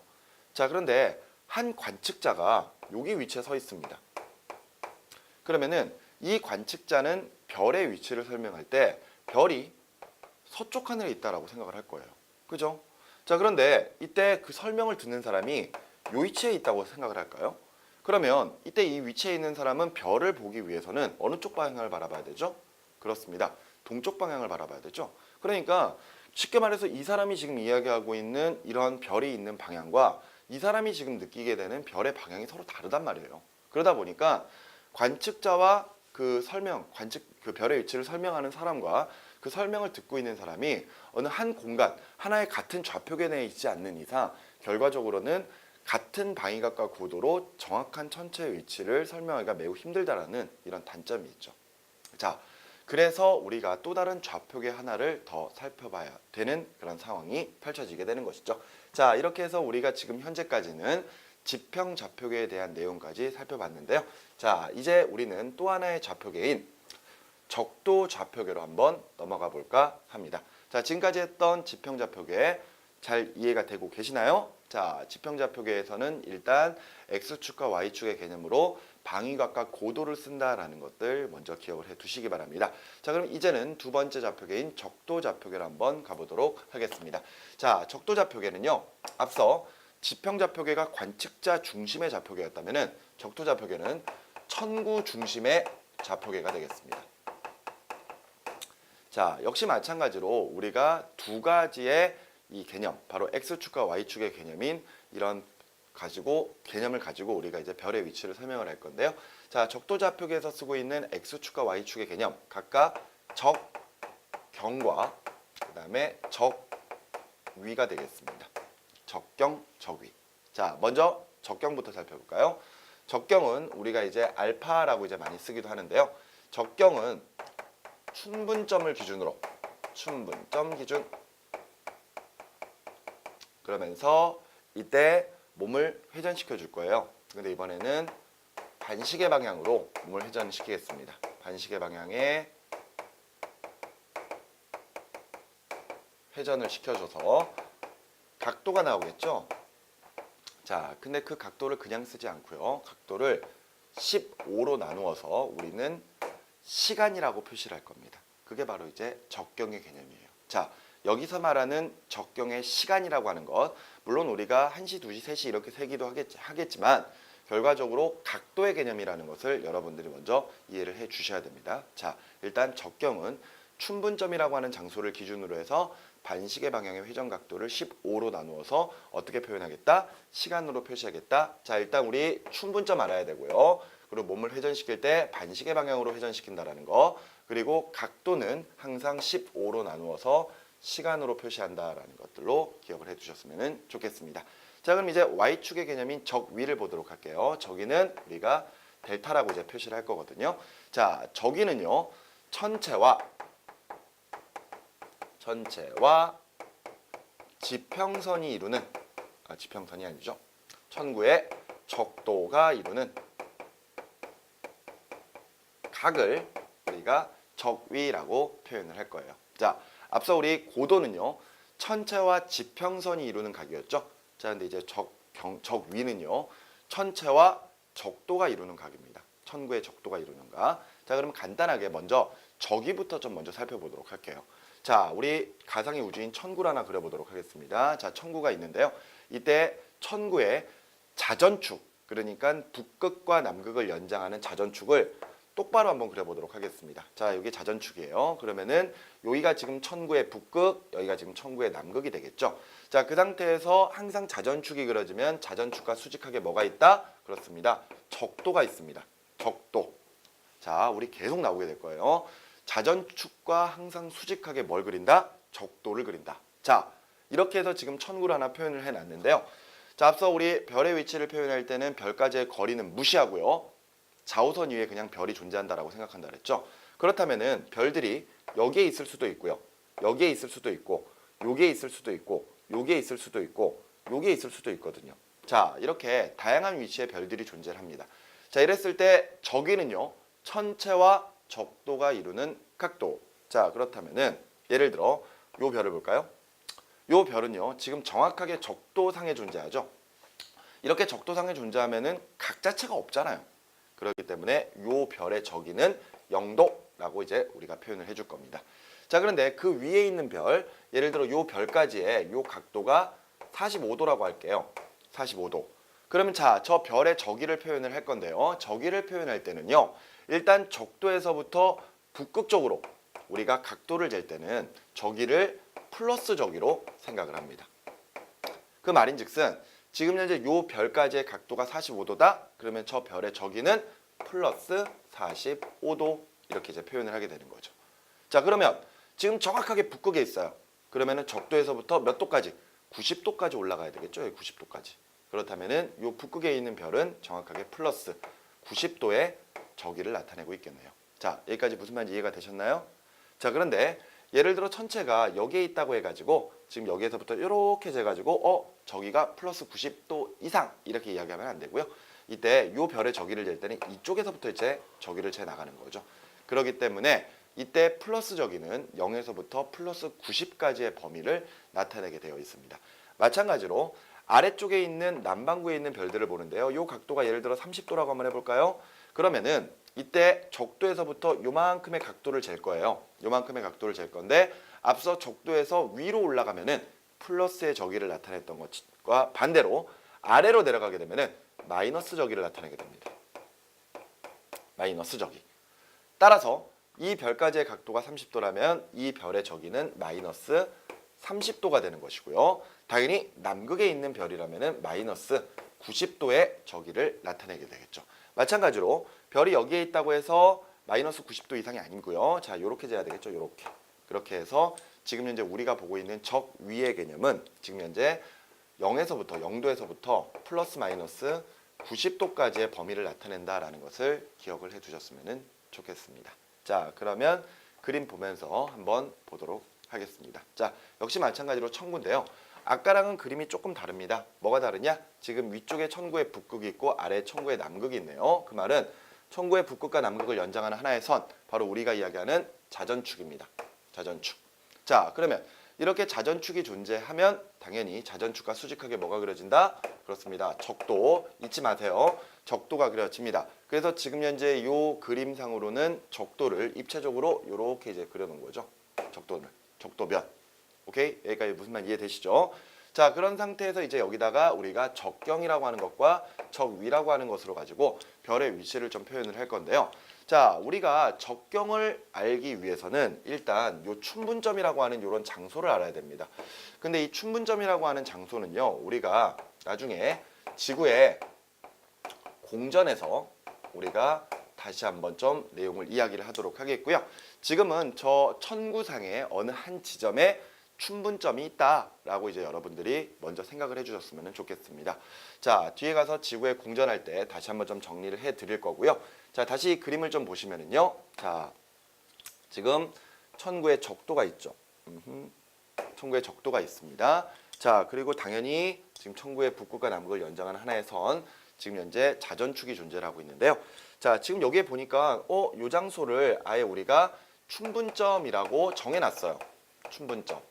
자, 그런데 한 관측자가 여기 위치에 서 있습니다. 그러면은 이 관측자는 별의 위치를 설명할 때 별이 서쪽 하늘에 있다라고 생각을 할 거예요. 그죠? 자, 그런데 이때 그 설명을 듣는 사람이 요 위치에 있다고 생각을 할까요? 그러면 이때 이 위치에 있는 사람은 별을 보기 위해서는 어느 쪽 방향을 바라봐야 되죠? 그렇습니다. 동쪽 방향을 바라봐야 되죠. 그러니까 쉽게 말해서 이 사람이 지금 이야기하고 있는 이런 별이 있는 방향과 이 사람이 지금 느끼게 되는 별의 방향이 서로 다르단 말이에요. 그러다 보니까 관측자와 그 별의 위치를 설명하는 사람과 그 설명을 듣고 있는 사람이 어느 한 공간, 하나의 같은 좌표계 내에 있지 않는 이상 결과적으로는 같은 방위각과 고도로 정확한 천체의 위치를 설명하기가 매우 힘들다라는 이런 단점이 있죠. 자, 그래서 우리가 또 다른 좌표계 하나를 더 살펴봐야 되는 그런 상황이 펼쳐지게 되는 것이죠. 자, 이렇게 해서 우리가 지금 현재까지는 지평 좌표계에 대한 내용까지 살펴봤는데요. 자, 이제 우리는 또 하나의 좌표계인 적도 좌표계로 한번 넘어가 볼까 합니다. 자, 지금까지 했던 지평 좌표계 잘 이해가 되고 계시나요? 자, 지평 좌표계에서는 일단 X축과 Y축의 개념으로 방위각과 고도를 쓴다라는 것들 먼저 기억을 해 두시기 바랍니다. 자, 그럼 이제는 두 번째 좌표계인 적도 좌표계로 한번 가보도록 하겠습니다. 자, 적도 좌표계는요, 앞서 지평 좌표계가 관측자 중심의 좌표계였다면은 적도 좌표계는 천구 중심의 좌표계가 되겠습니다. 자, 역시 마찬가지로 우리가 두 가지의 이 개념, 바로 X축과 Y축의 개념인 이런 개념을 가지고 우리가 이제 별의 위치를 설명을 할 건데요. 자, 적도 좌표계에서 쓰고 있는 X축과 Y축의 개념, 각각 적경과 그 다음에 적위가 되겠습니다. 적경, 적위. 자, 먼저 적경부터 살펴볼까요? 적경은 우리가 이제 알파라고 이제 많이 쓰기도 하는데요. 적경은 춘분점을 기준으로, 춘분점 기준, 그러면서 이때 몸을 회전시켜 줄 거예요. 근데 이번에는 반시계 방향으로 몸을 회전시키겠습니다. 반시계 방향에 회전을 시켜줘서 각도가 나오겠죠? 자, 근데 그 각도를 그냥 쓰지 않고요. 각도를 15로 나누어서 우리는 시간이라고 표시를 할 겁니다. 그게 바로 이제 적경의 개념이에요. 자, 여기서 말하는 적경의 시간이라고 하는 것, 물론 우리가 1시, 2시, 3시 이렇게 세기도 하겠지만 결과적으로 각도의 개념이라는 것을 여러분들이 먼저 이해를 해 주셔야 됩니다. 자, 일단 적경은 춘분점이라고 하는 장소를 기준으로 해서 반시계 방향의 회전 각도를 15로 나누어서 어떻게 표현하겠다? 시간으로 표시하겠다. 자, 일단 우리 춘분점 알아야 되고요. 그리고 몸을 회전시킬 때 반시계 방향으로 회전시킨다라는 거, 그리고 각도는 항상 15로 나누어서 시간으로 표시한다라는 것들로 기억을 해두셨으면 좋겠습니다. 자, 그럼 이제 Y축의 개념인 적위를 보도록 할게요. 적위는 우리가 델타라고 이제 표시를 할 거거든요. 자, 적위는요, 천체와 지평선이 이루는, 지평선이 아니죠. 천구의 적도가 이루는 각을 우리가 적위라고 표현을 할 거예요. 자, 앞서 우리 고도는요. 천체와 지평선이 이루는 각이었죠. 자, 근데 이제 적위는요. 천체와 적도가 이루는 각입니다. 천구의 적도가 이루는 각. 자, 그럼 간단하게 먼저 적위부터 좀 먼저 살펴보도록 할게요. 자, 우리 가상의 우주인 천구를 하나 그려보도록 하겠습니다. 자, 천구가 있는데요. 이때 천구의 자전축, 그러니까 북극과 남극을 연장하는 자전축을 똑바로 한번 그려보도록 하겠습니다. 자, 여기 자전축이에요. 그러면은 여기가 지금 천구의 북극, 여기가 지금 천구의 남극이 되겠죠. 자, 그 상태에서 항상 자전축이 그려지면 자전축과 수직하게 뭐가 있다? 그렇습니다. 적도가 있습니다. 적도. 자, 우리 계속 나오게 될 거예요. 자전축과 항상 수직하게 뭘 그린다? 적도를 그린다. 자, 이렇게 해서 지금 천구를 하나 표현을 해놨는데요. 자, 앞서 우리 별의 위치를 표현할 때는 별까지의 거리는 무시하고요. 좌우선 위에 그냥 별이 존재한다라고 생각한다 그랬죠. 그렇다면은 별들이 여기에 있을 수도 있고요. 여기에 있을 수도 있고, 여기에 있을 수도 있고, 여기에 있을 수도 있고, 여기에 있을 수도 있거든요. 자, 이렇게 다양한 위치의 별들이 존재를 합니다. 자, 이랬을 때 적위는요. 천체와 적도가 이루는 각도. 자, 그렇다면은 예를 들어 요 별을 볼까요? 요 별은요. 지금 정확하게 적도상에 존재하죠. 이렇게 적도상에 존재하면은 각 자체가 없잖아요. 그렇기 때문에 요 별의 적위는 0도라고 이제 우리가 표현을 해줄 겁니다. 자, 그런데 그 위에 있는 별, 예를 들어 요 별까지의 요 각도가 45도라고 할게요. 45도. 그러면 자, 저 별의 적위를 표현을 할 건데요. 적위를 표현할 때는요. 일단 적도에서부터 북극쪽으로 우리가 각도를 잴 때는 적위를 플러스 적위로 생각을 합니다. 그 말인즉슨 지금 현재 요 별까지의 각도가 45도다. 그러면 저 별의 적위는 플러스 45도 이렇게 이제 표현을 하게 되는 거죠. 자, 그러면 지금 정확하게 북극에 있어요. 그러면은 적도에서부터 몇 도까지? 90도까지 올라가야 되겠죠. 90도까지. 그렇다면은 요 북극에 있는 별은 정확하게 플러스 90도의 적위를 나타내고 있겠네요. 자, 여기까지 무슨 말인지 이해가 되셨나요? 자, 그런데 예를 들어 천체가 여기에 있다고 해가지고 지금 여기에서부터 이렇게 재가지고 적위가 플러스 90도 이상 이렇게 이야기하면 안 되고요. 이때 요 별의 적위를 잴 때는 이쪽에서부터 이제 적위를 재 나가는 거죠. 그렇기 때문에 이때 플러스 적위는 0에서부터 플러스 90까지의 범위를 나타내게 되어 있습니다. 마찬가지로 아래쪽에 있는 남반구에 있는 별들을 보는데요. 요 각도가 예를 들어 30도라고 한번 해볼까요? 그러면은 이때 적도에서부터 요만큼의 각도를 잴 거예요. 요만큼의 각도를 잴 건데 앞서 적도에서 위로 올라가면은 플러스의 적위를 나타냈던 것과 반대로 아래로 내려가게 되면은 마이너스 적위를 나타내게 됩니다. 마이너스 적위. 따라서 이 별까지의 각도가 30도라면 이 별의 적위는 마이너스 30도가 되는 것이고요. 당연히 남극에 있는 별이라면은 마이너스 90도의 적위를 나타내게 되겠죠. 마찬가지로 별이 여기에 있다고 해서 마이너스 90도 이상이 아니고요. 자, 요렇게 재야 되겠죠. 요렇게. 그렇게 해서 지금 현재 우리가 보고 있는 적위의 개념은 지금 현재 0도에서부터 플러스 마이너스 90도까지의 범위를 나타낸다라는 것을 기억을 해 두셨으면 좋겠습니다. 자, 그러면 그림 보면서 한번 보도록 하겠습니다. 자, 역시 마찬가지로 천구인데요. 아까랑은 그림이 조금 다릅니다. 뭐가 다르냐? 지금 위쪽에 천구의 북극이 있고 아래에 천구의 남극이 있네요. 그 말은 천구의 북극과 남극을 연장하는 하나의 선, 바로 우리가 이야기하는 자전축입니다. 자전축. 자, 그러면 이렇게 자전축이 존재하면 당연히 자전축과 수직하게 뭐가 그려진다? 그렇습니다. 적도 잊지 마세요. 적도가 그려집니다. 그래서 지금 현재 이 그림상으로는 적도를 입체적으로 이렇게 이제 그려놓은 거죠. 적도를. 적도변. 오케이? 여기까지 무슨 말 이해되시죠? 자, 그런 상태에서 이제 여기다가 우리가 적경이라고 하는 것과 적위라고 하는 것으로 가지고 별의 위치를 좀 표현을 할 건데요. 자, 우리가 적경을 알기 위해서는 일단 요 춘분점이라고 하는 이런 장소를 알아야 됩니다. 근데 이 춘분점이라고 하는 장소는요, 우리가 나중에 지구의 공전에서 우리가 다시 한번 좀 내용을 이야기를 하도록 하겠고요. 지금은 저 천구상의 어느 한 지점에 춘분점이 있다라고 이제 여러분들이 먼저 생각을 해주셨으면 좋겠습니다. 자, 뒤에 가서 지구에 공전할 때 다시 한번 좀 정리를 해드릴 거고요. 자, 다시 그림을 좀 보시면은요. 자, 지금 천구의 적도가 있죠. 천구의 적도가 있습니다. 자, 그리고 당연히 지금 천구의 북극과 남극을 연장하는 하나의 선, 지금 현재 자전축이 존재를 하고 있는데요. 자, 지금 여기에 보니까 요 장소를 아예 우리가 춘분점이라고 정해놨어요. 춘분점.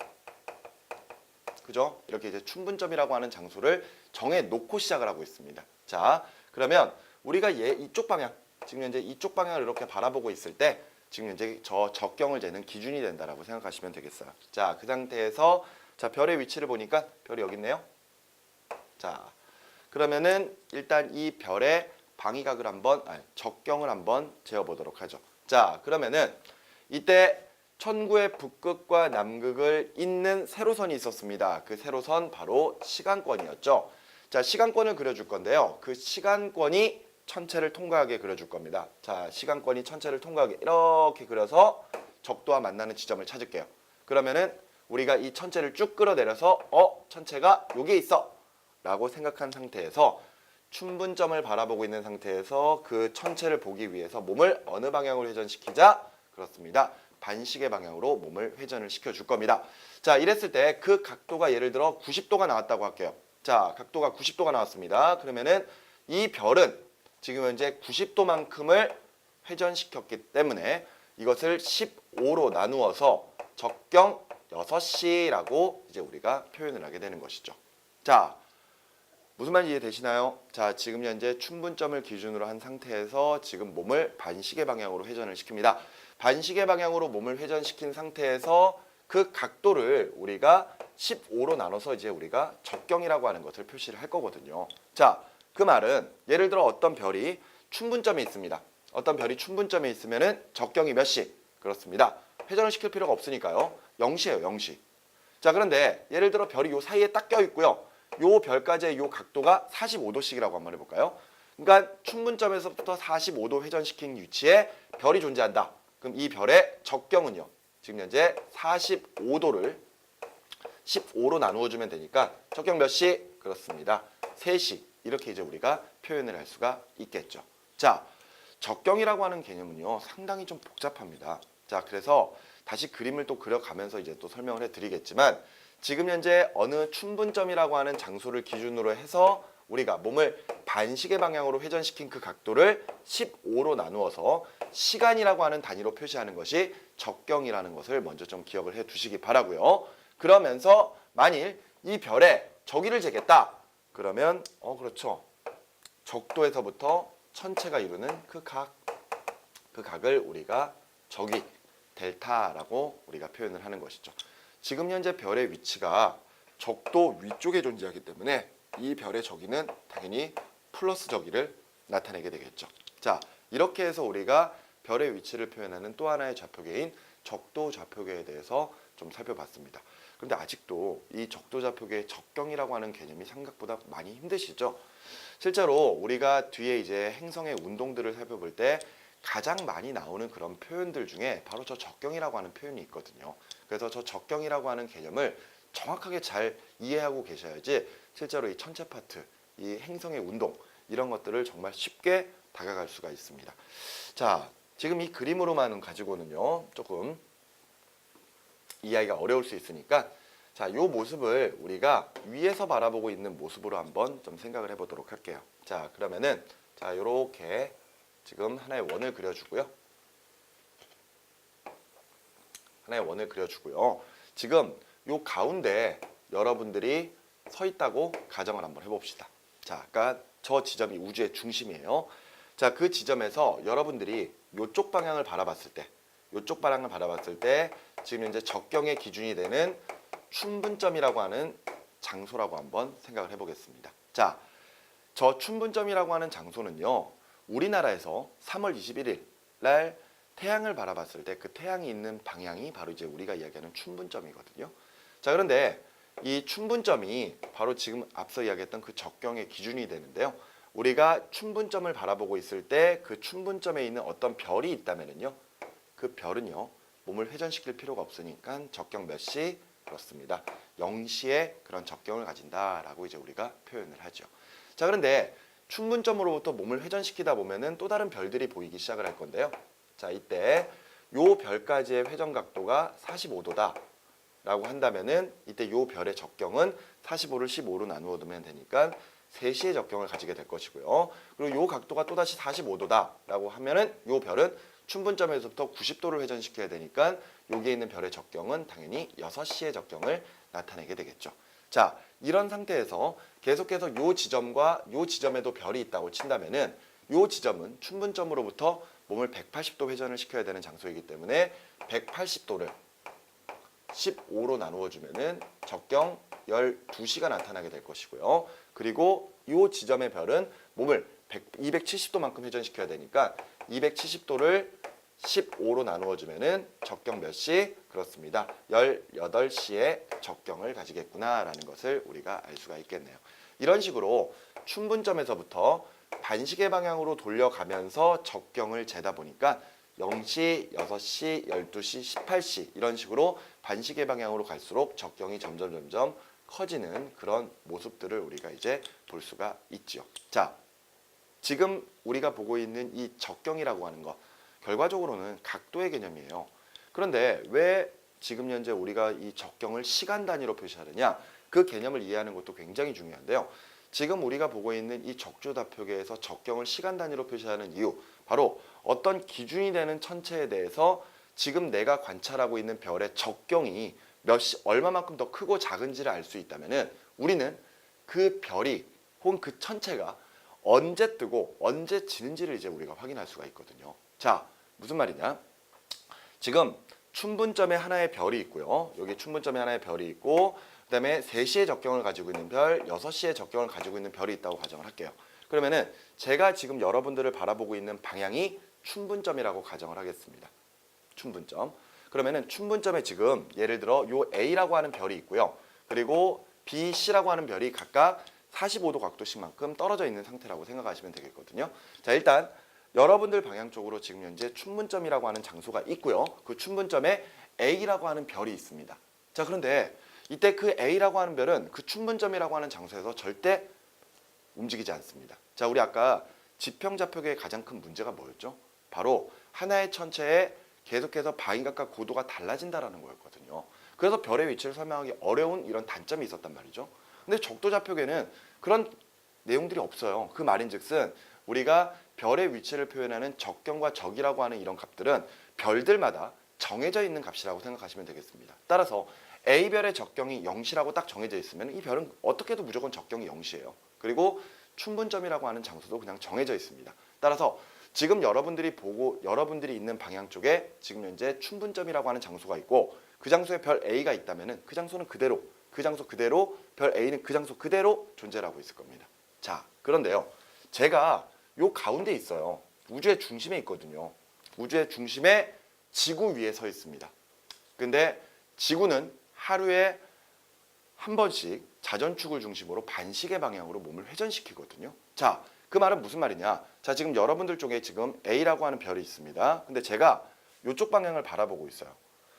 그죠? 이렇게 이제 춘분점이라고 하는 장소를 정해놓고 시작을 하고 있습니다. 자, 그러면 우리가 이쪽 방향, 지금 현재 이쪽 방향을 이렇게 바라보고 있을 때 지금 현재 저 적경을 재는 기준이 된다라고 생각하시면 되겠어요. 자, 그 상태에서 자, 별의 위치를 보니까 별이 여기 있네요. 자, 그러면은 일단 이 별의 방위각을 적경을 한번 재어보도록 하죠. 자, 그러면은 이때 천구의 북극과 남극을 잇는 세로선이 있었습니다. 그 세로선 바로 시간권이었죠. 자, 시간권을 그려줄 건데요. 그 시간권이 천체를 통과하게 그려줄 겁니다. 자, 시간권이 천체를 통과하게 이렇게 그려서 적도와 만나는 지점을 찾을게요. 그러면은 우리가 이 천체를 쭉 끌어내려서 천체가 여기에 있어 라고 생각한 상태에서 춘분점을 바라보고 있는 상태에서 그 천체를 보기 위해서 몸을 어느 방향으로 회전시키자? 그렇습니다. 반시계 방향으로 몸을 회전을 시켜줄 겁니다. 자, 이랬을 때 그 각도가 예를 들어 90도가 나왔다고 할게요. 자, 각도가 90도가 나왔습니다. 그러면은 이 별은 지금 현재 90도만큼을 회전시켰기 때문에 이것을 15로 나누어서 적경 6시라고 이제 우리가 표현을 하게 되는 것이죠. 자, 무슨 말인지 이해되시나요? 자, 지금 현재 춘분점을 기준으로 한 상태에서 지금 몸을 반시계 방향으로 회전을 시킵니다. 반시계 방향으로 몸을 회전시킨 상태에서 그 각도를 우리가 15로 나눠서 이제 우리가 적경이라고 하는 것을 표시를 할 거거든요. 자, 그 말은 예를 들어 어떤 별이 춘분점에 있습니다. 어떤 별이 춘분점에 있으면은 적경이 몇 시? 그렇습니다. 회전을 시킬 필요가 없으니까요. 0시예요, 0시. 자, 그런데 예를 들어 별이 요 사이에 딱 껴있고요. 요 별까지의 요 각도가 45도씩이라고 한번 해볼까요? 그러니까 춘분점에서부터 45도 회전시킨 위치에 별이 존재한다. 그럼 이 별의 적경은요. 지금 현재 45도를 15로 나누어주면 되니까 적경 몇 시? 그렇습니다. 3시. 이렇게 이제 우리가 표현을 할 수가 있겠죠. 자, 적경이라고 하는 개념은요. 상당히 좀 복잡합니다. 자, 그래서 다시 그림을 또 그려가면서 이제 또 설명을 해드리겠지만 지금 현재 어느 춘분점이라고 하는 장소를 기준으로 해서 우리가 몸을 반시계 방향으로 회전시킨 그 각도를 15로 나누어서 시간이라고 하는 단위로 표시하는 것이 적경이라는 것을 먼저 좀 기억을 해 두시기 바라고요. 그러면서 만일 이 별에 저기를 재겠다. 그러면 그렇죠. 적도에서부터 천체가 이루는 그 각을 우리가 저기 델타라고 우리가 표현을 하는 것이죠. 지금 현재 별의 위치가 적도 위쪽에 존재하기 때문에 이 별의 저기는 당연히 플러스 저기를 나타내게 되겠죠. 자, 이렇게 해서 우리가 별의 위치를 표현하는 또 하나의 좌표계인 적도 좌표계에 대해서 좀 살펴봤습니다. 그런데 아직도 이 적도 좌표계의 적경이라고 하는 개념이 생각보다 많이 힘드시죠? 실제로 우리가 뒤에 이제 행성의 운동들을 살펴볼 때 가장 많이 나오는 그런 표현들 중에 바로 저 적경이라고 하는 표현이 있거든요. 그래서 저 적경이라고 하는 개념을 정확하게 잘 이해하고 계셔야지 실제로 이 천체 파트, 이 행성의 운동 이런 것들을 정말 쉽게 다가갈 수가 있습니다. 자, 지금 이 그림으로만 가지고는요 조금 이해하기가 어려울 수 있으니까 자, 이 모습을 우리가 위에서 바라보고 있는 모습으로 한번 좀 생각을 해보도록 할게요. 자, 그러면은 자, 이렇게 지금 하나의 원을 그려주고요. 하나의 원을 그려주고요. 지금 요 가운데 여러분들이 서 있다고 가정을 한번 해봅시다. 자, 아까 저 지점이 우주의 중심이에요. 자, 그 지점에서 여러분들이 요쪽 방향을 바라봤을 때 지금 이제 적경의 기준이 되는 춘분점이라고 하는 장소라고 한번 생각을 해보겠습니다. 자, 저 춘분점이라고 하는 장소는요. 우리나라에서 3월 21일 날 태양을 바라봤을 때 그 태양이 있는 방향이 바로 이제 우리가 이야기하는 춘분점이거든요. 자, 그런데 이 춘분점이 바로 지금 앞서 이야기했던 그 적경의 기준이 되는데요. 우리가 춘분점을 바라보고 있을 때 그 춘분점에 있는 어떤 별이 있다면요. 그 별은요. 몸을 회전시킬 필요가 없으니까 적경 몇 시? 그렇습니다. 0시에 그런 적경을 가진다라고 이제 우리가 표현을 하죠. 자, 그런데 춘분점으로부터 몸을 회전시키다 보면은 또 다른 별들이 보이기 시작을 할 건데요. 자, 이때 요 별까지의 회전 각도가 45도다 라고 한다면은 이때 요 별의 적경은 45를 15로 나누어 두면 되니까 3시의 적경을 가지게 될 것이고요. 그리고 이 각도가 또다시 45도다라고 하면은 이 별은 춘분점에서부터 90도를 회전시켜야 되니까 여기에 있는 별의 적경은 당연히 6시의 적경을 나타내게 되겠죠. 자, 이런 상태에서 계속해서 이 지점과 이 지점에도 별이 있다고 친다면은 이 지점은 춘분점으로부터 몸을 180도 회전을 시켜야 되는 장소이기 때문에 180도를 15로 나누어 주면은 적경 12시가 나타나게 될 것이고요. 그리고 이 지점의 별은 몸을 270도만큼 회전시켜야 되니까 270도를 15로 나누어 주면은 적경 몇 시? 그렇습니다. 18시에 적경을 가지겠구나라는 것을 우리가 알 수가 있겠네요. 이런 식으로 춘분점에서부터 반시계 방향으로 돌려가면서 적경을 재다 보니까 0시, 6시, 12시, 18시 이런 식으로 반시계 방향으로 갈수록 적경이 점점 커지는 그런 모습들을 우리가 이제 볼 수가 있지요. 자, 지금 우리가 보고 있는 이 적경이라고 하는 거 결과적으로는 각도의 개념이에요. 그런데 왜 지금 현재 우리가 이 적경을 시간 단위로 표시하느냐? 그 개념을 이해하는 것도 굉장히 중요한데요. 지금 우리가 보고 있는 이 적조다표계에서 적경을 시간 단위로 표시하는 이유, 바로 어떤 기준이 되는 천체에 대해서 지금 내가 관찰하고 있는 별의 적경이 얼마만큼 더 크고 작은지를 알 수 있다면은 우리는 그 별이 혹은 그 천체가 언제 뜨고 언제 지는지를 이제 우리가 확인할 수가 있거든요. 자, 무슨 말이냐? 지금 춘분점에 하나의 별이 있고요. 여기 춘분점에 하나의 별이 있고 그다음에 3시의 적경을 가지고 있는 별, 6시의 적경을 가지고 있는 별이 있다고 가정을 할게요. 그러면은 제가 지금 여러분들을 바라보고 있는 방향이 춘분점이라고 가정을 하겠습니다. 춘분점. 그러면은 춘분점에 지금 예를 들어 요 A라고 하는 별이 있고요. 그리고 B, C라고 하는 별이 각각 45도 각도씩만큼 떨어져 있는 상태라고 생각하시면 되겠거든요. 자, 일단 여러분들 방향 쪽으로 지금 현재 춘분점이라고 하는 장소가 있고요. 그 춘분점에 A라고 하는 별이 있습니다. 자, 그런데 이때 그 A라고 하는 별은 그 춘분점이라고 하는 장소에서 절대 움직이지 않습니다. 자, 우리 아까 지평좌표계의 가장 큰 문제가 뭐였죠? 바로 하나의 천체에 계속해서 방위각과 고도가 달라진다라는 거였거든요. 그래서 별의 위치를 설명하기 어려운 이런 단점이 있었단 말이죠. 근데 적도좌표계는 그런 내용들이 없어요. 그 말인즉슨 우리가 별의 위치를 표현하는 적경과 적이라고 하는 이런 값들은 별들마다 정해져 있는 값이라고 생각하시면 되겠습니다. 따라서 A별의 적경이 0시라고 딱 정해져 있으면 이 별은 어떻게 해도 무조건 적경이 0시예요. 그리고 춘분점이라고 하는 장소도 그냥 정해져 있습니다. 따라서 지금 여러분들이 있는 방향 쪽에 지금 현재 춘분점이라고 하는 장소가 있고 그 장소에 별 A가 있다면은 그 장소는 그대로 그 장소 그대로 별 A는 그 장소 그대로 존재를 하고 있을 겁니다. 자, 그런데요. 제가 요 가운데 있어요. 우주의 중심에 있거든요. 우주의 중심에 지구 위에 서 있습니다. 근데 지구는 하루에 한 번씩 자전축을 중심으로 반시계 방향으로 몸을 회전시키거든요. 자, 그 말은 무슨 말이냐? 자, 지금 여러분들 쪽에 지금 A라고 하는 별이 있습니다. 근데 제가 이쪽 방향을 바라보고 있어요.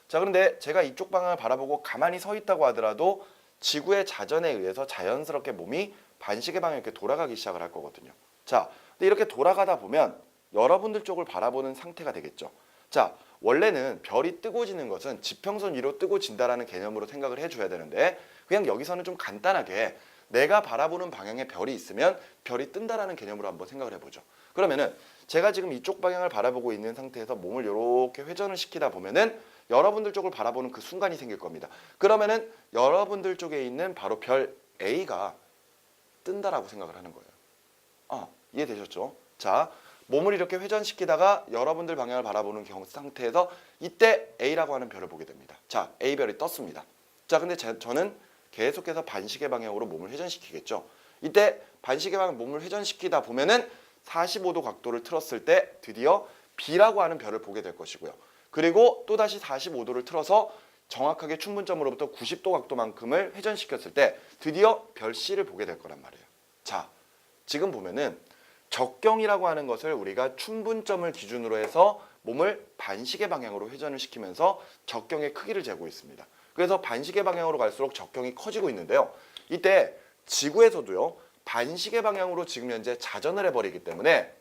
자, 그런데 제가 이쪽 방향을 바라보고 가만히 서 있다고 하더라도 지구의 자전에 의해서 자연스럽게 몸이 반시계 방향에 이렇게 돌아가기 시작을 할 거거든요. 자, 근데 이렇게 돌아가다 보면 여러분들 쪽을 바라보는 상태가 되겠죠. 자, 원래는 별이 뜨고 지는 것은 지평선 위로 뜨고 진다라는 개념으로 생각을 해줘야 되는데 그냥 여기서는 좀 간단하게 내가 바라보는 방향에 별이 있으면 별이 뜬다라는 개념으로 한번 생각을 해보죠. 그러면은 제가 지금 이쪽 방향을 바라보고 있는 상태에서 몸을 이렇게 회전을 시키다 보면은 여러분들 쪽을 바라보는 그 순간이 생길 겁니다. 그러면은 여러분들 쪽에 있는 바로 별 A가 뜬다라고 생각을 하는 거예요. 이해되셨죠? 자, 몸을 이렇게 회전시키다가 여러분들 방향을 바라보는 상태에서 이때 A라고 하는 별을 보게 됩니다. 자, A별이 떴습니다. 자, 근데 저는 계속해서 반시계 방향으로 몸을 회전시키겠죠. 이때 반시계 방향 몸을 회전시키다 보면은 45도 각도를 틀었을 때 드디어 B라고 하는 별을 보게 될 것이고요. 그리고 또다시 45도를 틀어서 정확하게 춘분점으로부터 90도 각도만큼을 회전시켰을 때 드디어 별 C를 보게 될 거란 말이에요. 자, 지금 보면은 적경이라고 하는 것을 우리가 춘분점을 기준으로 해서 몸을 반시계 방향으로 회전을 시키면서 적경의 크기를 재고 있습니다. 그래서 반시계 방향으로 갈수록 적경이 커지고 있는데요. 이때 지구에서도요. 반시계 방향으로 지금 현재 자전을 해버리기 때문에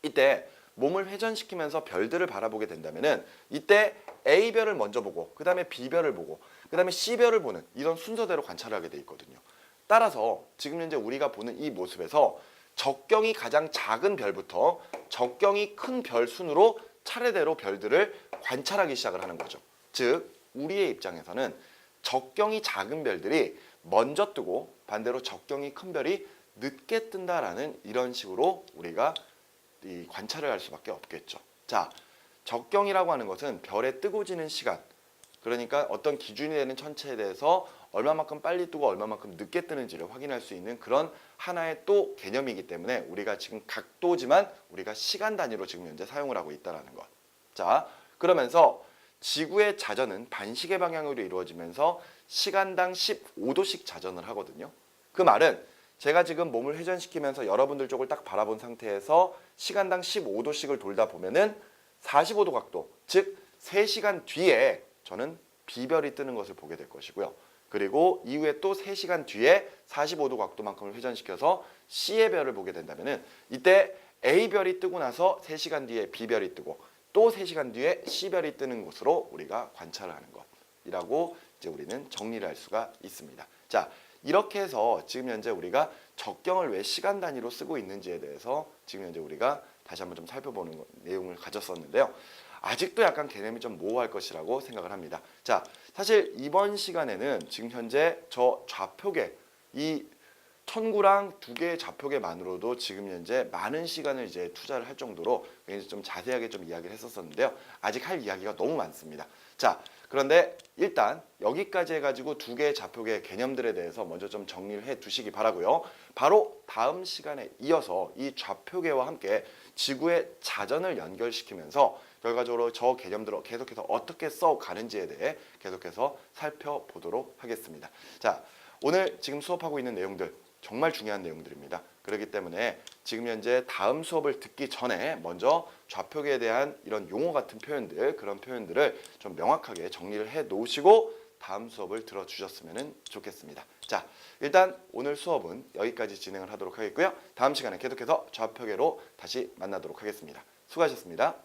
이때 몸을 회전시키면서 별들을 바라보게 된다면은 이때 A별을 먼저 보고 그 다음에 B별을 보고 그 다음에 C별을 보는 이런 순서대로 관찰을 하게 돼 있거든요. 따라서 지금 현재 우리가 보는 이 모습에서 적경이 가장 작은 별부터 적경이 큰 별 순으로 차례대로 별들을 관찰하기 시작을 하는 거죠. 즉 우리의 입장에서는 적경이 작은 별들이 먼저 뜨고 반대로 적경이 큰 별이 늦게 뜬다라는 이런 식으로 우리가 이 관찰을 할 수밖에 없겠죠. 자, 적경이라고 하는 것은 별의 뜨고 지는 시간, 그러니까 어떤 기준이 되는 천체에 대해서 얼마만큼 빨리 뜨고 얼마만큼 늦게 뜨는지를 확인할 수 있는 그런 하나의 또 개념이기 때문에 우리가 지금 각도지만 우리가 시간 단위로 지금 현재 사용을 하고 있다는 것. 자, 그러면서 지구의 자전은 반시계 방향으로 이루어지면서 시간당 15도씩 자전을 하거든요. 그 말은 제가 지금 몸을 회전시키면서 여러분들 쪽을 딱 바라본 상태에서 시간당 15도씩을 돌다 보면은 45도 각도, 즉 3시간 뒤에 저는 B별이 뜨는 것을 보게 될 것이고요. 그리고 이후에 또 3시간 뒤에 45도 각도만큼을 회전시켜서 C의 별을 보게 된다면은 이때 A별이 뜨고 나서 3시간 뒤에 B별이 뜨고 또 3시간 뒤에 C별이 뜨는 것으로 우리가 관찰을 하는 것이라고 이제 우리는 정리를 할 수가 있습니다. 자, 이렇게 해서 지금 현재 우리가 적경을 왜 시간 단위로 쓰고 있는지에 대해서 지금 현재 우리가 다시 한번 좀 살펴보는 내용을 가졌었는데요. 아직도 약간 개념이 좀 모호할 것이라고 생각을 합니다. 자, 사실 이번 시간에는 지금 현재 저 좌표계, 이 천구랑 2개의 좌표계만으로도 지금 현재 많은 시간을 이제 투자를 할 정도로 굉장히 좀 자세하게 좀 이야기를 했었었는데요. 아직 할 이야기가 너무 많습니다. 자, 그런데 일단 여기까지 해가지고 2개의 좌표계 개념들에 대해서 먼저 좀 정리를 해 두시기 바라고요. 바로 다음 시간에 이어서 이 좌표계와 함께 지구의 자전을 연결시키면서 결과적으로 저 개념들을 계속해서 어떻게 써가는지에 대해 계속해서 살펴보도록 하겠습니다. 자, 오늘 지금 수업하고 있는 내용들 정말 중요한 내용들입니다. 그렇기 때문에 지금 현재 다음 수업을 듣기 전에 먼저 좌표계에 대한 이런 용어 같은 표현들, 그런 표현들을 좀 명확하게 정리를 해 놓으시고 다음 수업을 들어주셨으면 좋겠습니다. 자, 일단 오늘 수업은 여기까지 진행을 하도록 하겠고요. 다음 시간에 계속해서 좌표계로 다시 만나도록 하겠습니다. 수고하셨습니다.